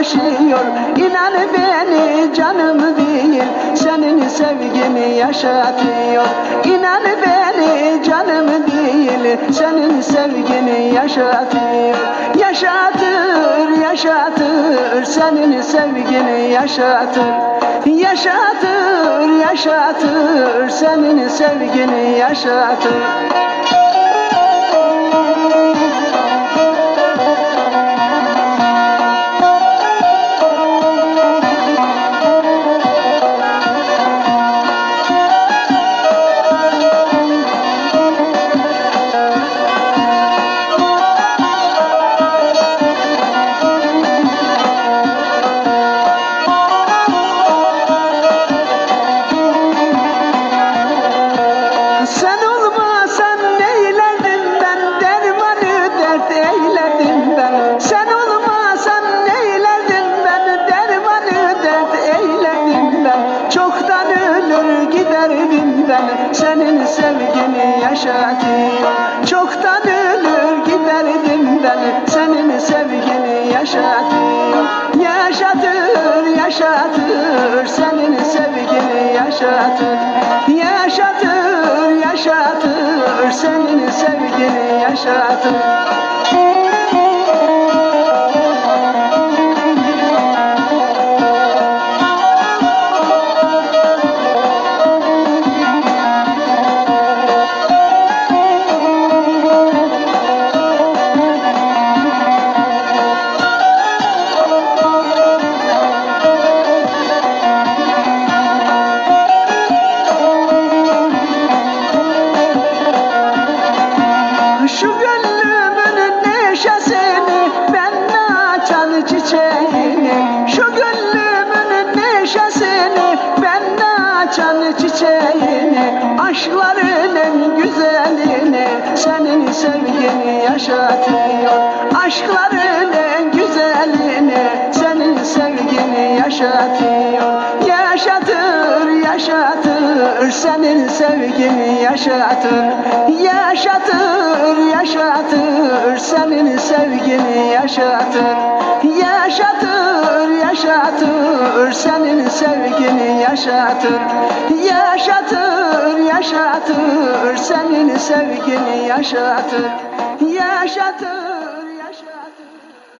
yaşıyor. İnan beni canım değil, senin sevgini yaşatıyor. İnan beni canım değil, senin sevgini yaşatıyor. Yaşatır, yaşatır, senin sevgini yaşatır. Yaşatır, yaşatır, senin sevgini yaşatır. Sen olmasan neylerdim ben, dermanı dert eylerdim ben. Sen olmasan neylerdim ben, dermanı dert eylerdim ben. Çoktan ölür giderdim ben, senin sevgini yaşatıyor. Çoktan ölür giderdim ben, senin sevgini yaşatıyor. Yaşatır, yaşatır, senin sevgini yaşatır. Yaşatır, yaşatır, senin sevgini yaşatır. Şu gönlümün neşesini, ben açan çiçeğini. Şu gönlümün neşesini, ben açan çiçeğini. Aşkların en güzelini, senin sevgini yaşatıyor. Aşkların en güzelini, senin sevgini yaşatıyor. Yaşatır, yaşatır, senin sevgini yaşatır. Yaşatır, yaşatır, senin sevgini yaşatır. Yaşatır, yaşatır, senin sevgini yaşatır. Yaşatır, yaşatır, senin sevgini yaşatır. Yaşatır.